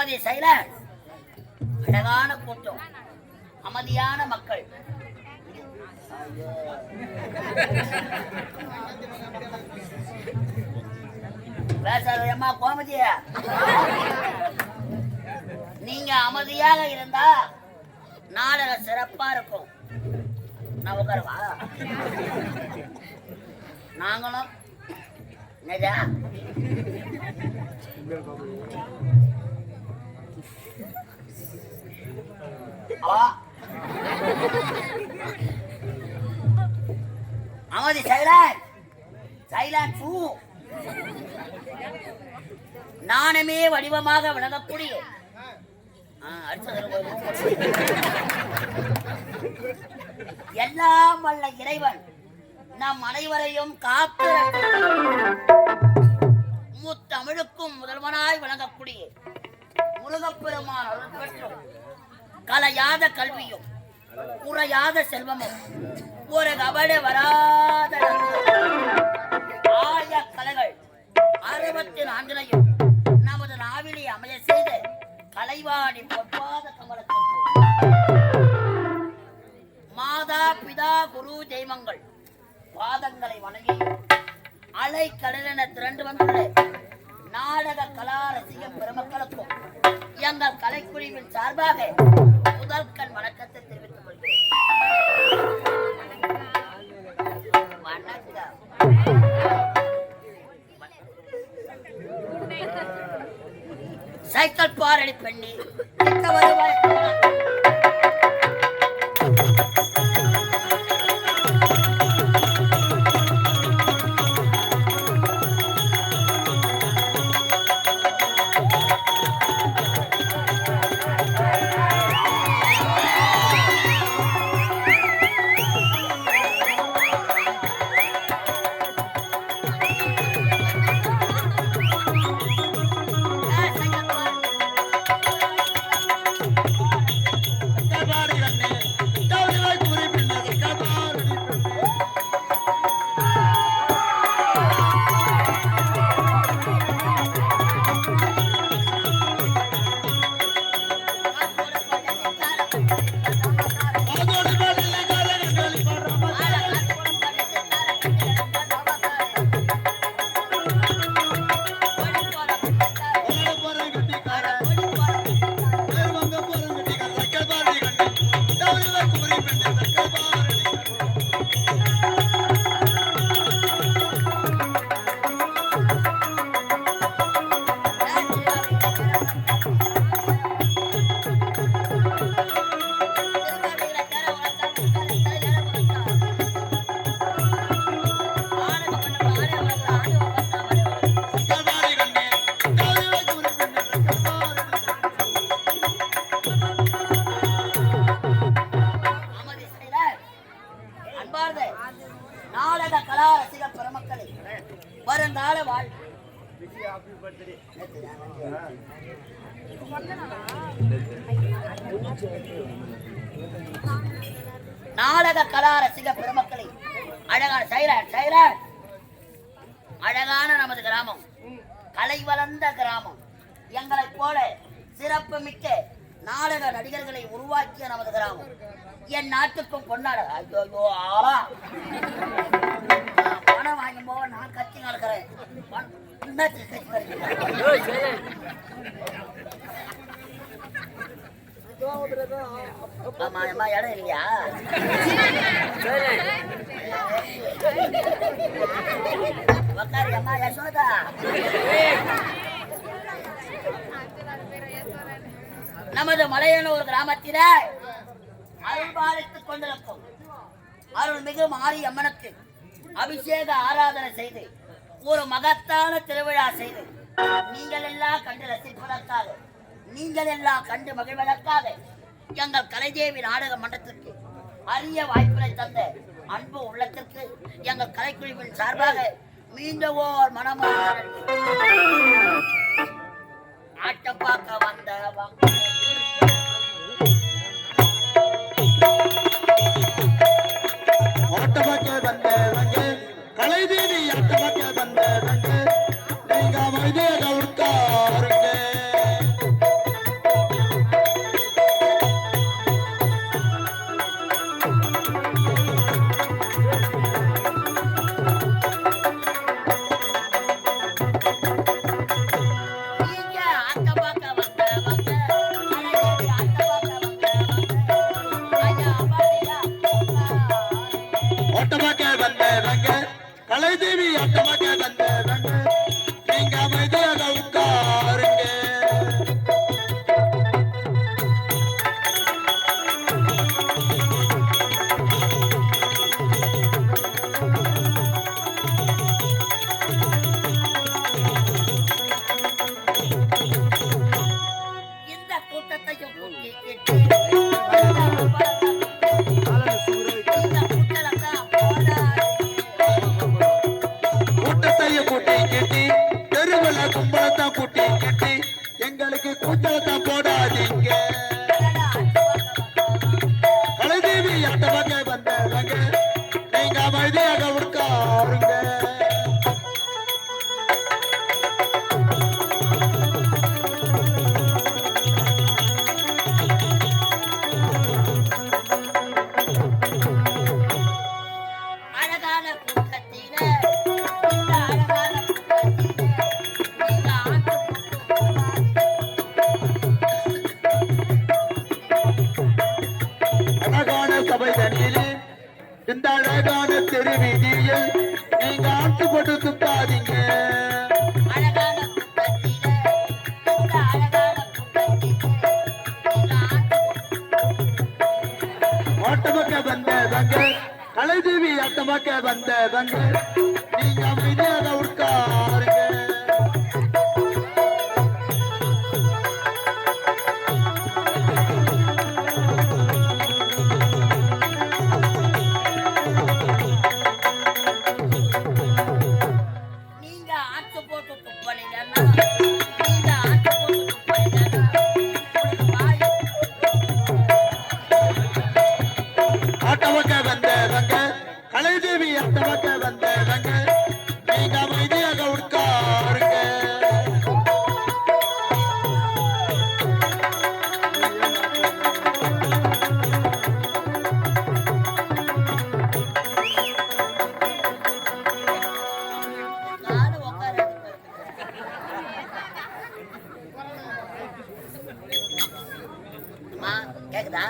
அமதி செயல அழகான கூட்டம், அமைதியான மக்கள். பேசாதம்மா கோமதிய, நீங்க அமைதியாக இருந்தா நாளை சிறப்பா இருக்கும். நான் உட்காருவா, நாங்களும் நிஜா அமைதி சைலண்ட் சைலண்ட் சூ. நாணமே வடிவமாக விளங்கக்கூடிய எல்லாம் வல்ல இறைவன் நம் அனைவரையும் காத்து முத்தமிழுக்கும் முதல்வனாய் விளங்கக்கூடிய முருகப்பெருமான் அருள் பெற்றும் கலையாத கல்வியும் குறையாத செல்வமும் ஒரு கபட வராத ஆய கலைகள் 64 நமது நாவிலே அமைய செய்த கலைவாணி பொற்பாத கமலத்துக்கு மாதா பிதா குரு தெய்வங்கள் பாதங்களை வணங்கி அலை கடலென திரண்டு வந்துள்ள நாடக கலா ரசிக பெருமக்களுக்கும் எங்கள் கலைக்குழுவின் சார்பாக முதல் கண் வணக்கத்தை தெரிவித்துக் கொள்கிறேன். வணக்கம். சைக்கிள் பாரடி பெண்ணி வருவாய். நாடக கலா ரசிக பெருமக்களை வருங்கால வாழ் நாடக கலா ரசிக பெருமக்களை அழகான சைலண்ட் அழகான நமது கிராமம், கலை வளர்ந்த கிராமம், எங்களை போல சிறப்பு மிக்க நாடக நடிகர்களை உருவாக்கிய நமது கிராமம் என் நாட்டுக்கும் கொண்டாட. ஐயோ ஆளா பணம் வாங்கும் போது நான் கத்தி நடக்கிறேன். இடம் இல்லையா? உக்காரு அம்மா யசோதா. நமது மலையனூர் கிராமத்தில அருள் பாலித்துக் கொண்டிருக்கும் அருள்மிகு மாரியம்மனுக்கு அபிஷேக ஆராதனை செய்து ஒரு மகத்தான திருவிழா செய்து நீங்கள் எல்லாம் கண்டு ரசிப்பதற்காக, நீங்கள் எல்லாம் கண்டு மகிழ்வதற்காக எங்கள் கலைதேவி நாடக மன்றத்திற்கு அரிய வாய்ப்பினை தந்த அன்பு உள்ளத்திற்கு எங்கள் கலைக்குழுவின் சார்பாக மீண்டும் ஓர் மனமான ஆட்டம் பார்க்க வந்த கலைதேவி ஆட்டமாக்க வந்த நீங்க அமைதியாக கலைதேவி அட்டமக்க வந்தவங்க நீங்க அமைதியாக உட்காருங்க. இந்த கூட்டத்தையும் கூட்டத்தையும் கூட்டி கிட்டி தெருவில் கும்பலத்தான் கூட்டி கிட்டி எங்களுக்கு கூச்சலத்தான் போடாதீங்க. கலைதேவி அட்டமக்க வந்தவங்க நீங்க அமைதியாக உட்காருங்க. அழகான கூட்டத்தில இந்த அழகான கூட்டத்தில நீங்க ஆட்டு அழகான சபை தனியிலே இந்த அழகான தெருவீதியில் நீங்க ஆட்டு போட்டு துப்பாதீங்க. அழகான கூட்டத்தில இந்த அழகான கூட்டத்தில நீங்க ஆட்டமக்க வந்தவங்க கலைதேவி ஆட்டமக்க வந்தவங்க நீங்க அமைதியாக உட்காருங்க. நீங்க ஆட்டு போட்டு துப்பனீங்கன்னா நீங்க ஆட்டு போட்டு துப்பனீங்கன்னா உங்களுக்கு வாய் ஆட்டமக்க வந்தவங்க கலைதேவி ஆட்டமக்க வந்தவங்க நீங்க அமைதியாக உட்காருங்க. கால உட்கார கேக்குதா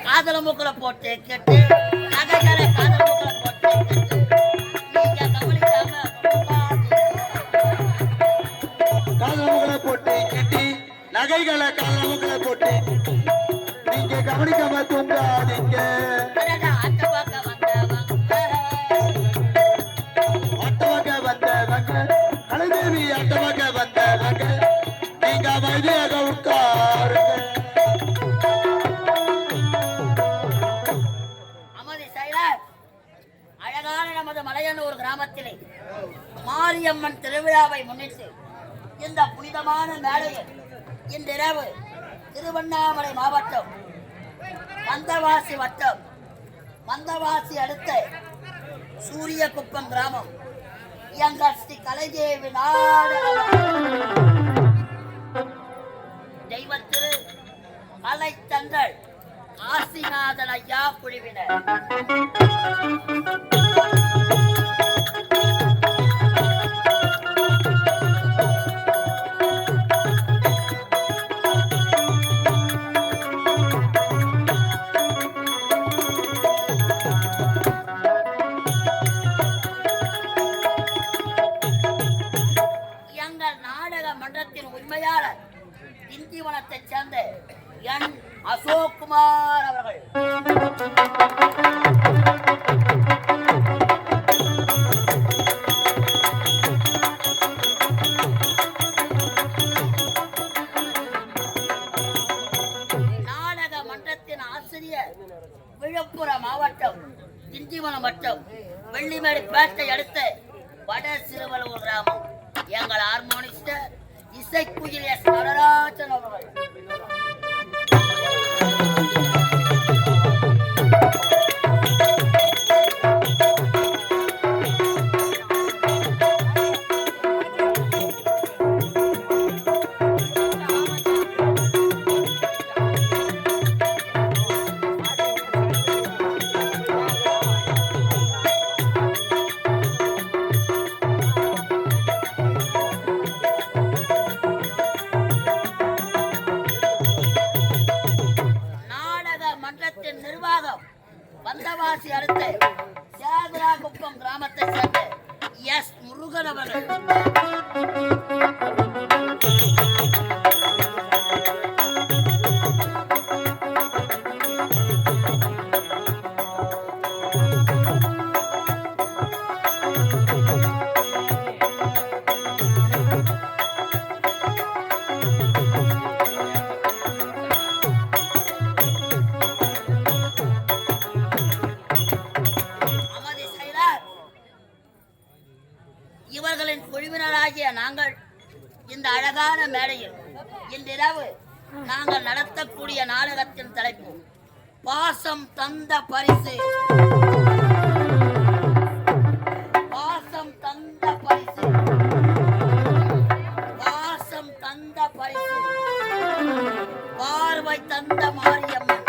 காதல மூக்கல போட்டு கேட்டு நகைகளை காதல மூக்கல போட்டு கேட்டு நீங்க கவனிக்காம காலமுகளை போட்டு கட்டி நகைகளை காலமுகளை போட்டு நீங்க கவனிக்காம தூங்காதீங்க. அட்ட பார்க்க வந்தவங்க ஆட்டமக்க வந்தவங்க கலைதேவி ஆட்டமக்க வந்தவங்க நீங்க அமைதியாக உட்காருங்க. அமதி செயலர் அழகான நமது மலையனூர் கிராமத்திலே மாரியம்மன் திருவிழாவை முன்னிட்டு இந்த புனிதமான மேடையில் இன்றிரவு திருவண்ணாமலை மாவட்டம் மந்தவாசி வட்டம் மந்தவாசி அடுத்த சூரியகுப்பம் கிராமம் எங்கள் ஸ்ரீ கலைதேவி தெய்வத்திரு கலைத்தங்கள் ஆசிநாதன் ஐயா குழுவினர் எங்கள் நாடக மன்றத்தின் உரிமையாளர் திண்டிவனத்தைச் சேர்ந்த என் அசோக்குமார் அவர்கள் நாடக மன்றத்தின் ஆசிரியர் விழுப்புரம் மாவட்டம் திண்டிவனம் வட்டம் வெள்ளிமேடு பேட்டை அடுத்த வட சிறுவலூர் கிராமம் எங்கள் ஹார்மோனிஸ்டர் இசைக்குயில் எஸ் நடராஜன் அவர்கள் மாவட்டத்தை சேர்ந்த எஸ் முருகன் அவர்கள். இவர்களின் குழுவினராகிய நாங்கள் இந்த அழகான மேடையில் இன்றிரவு நாங்கள் நடத்தக்கூடிய நாடகத்தின் தலைப்பு பாசம் தந்த பரிசு. பாசம் தந்த பரிசு. பாசம் தந்த பரிசு. பார்வை தந்த மாரியம்மன்.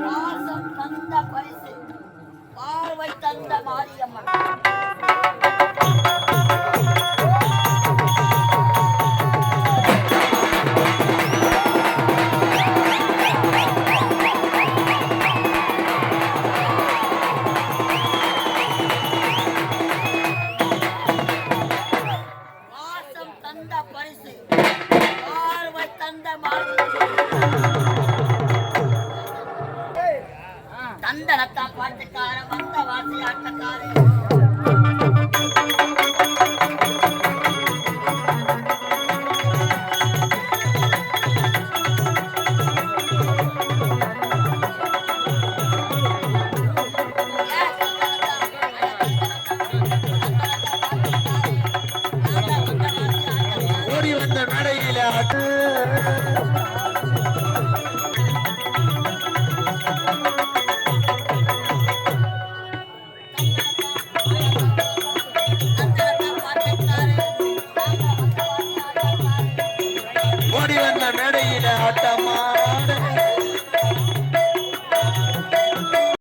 பாசம் தந்த பரிசு. பார்வை தந்த மாரியம்மன். பாசம் தந்த பரிசு. பார்வை தந்த மாரியம்மன். தந்தனத்தா பாட்டுக்கார வந்த வாசி ஆட்டக்காரே. ஓடி வந்த மேடையில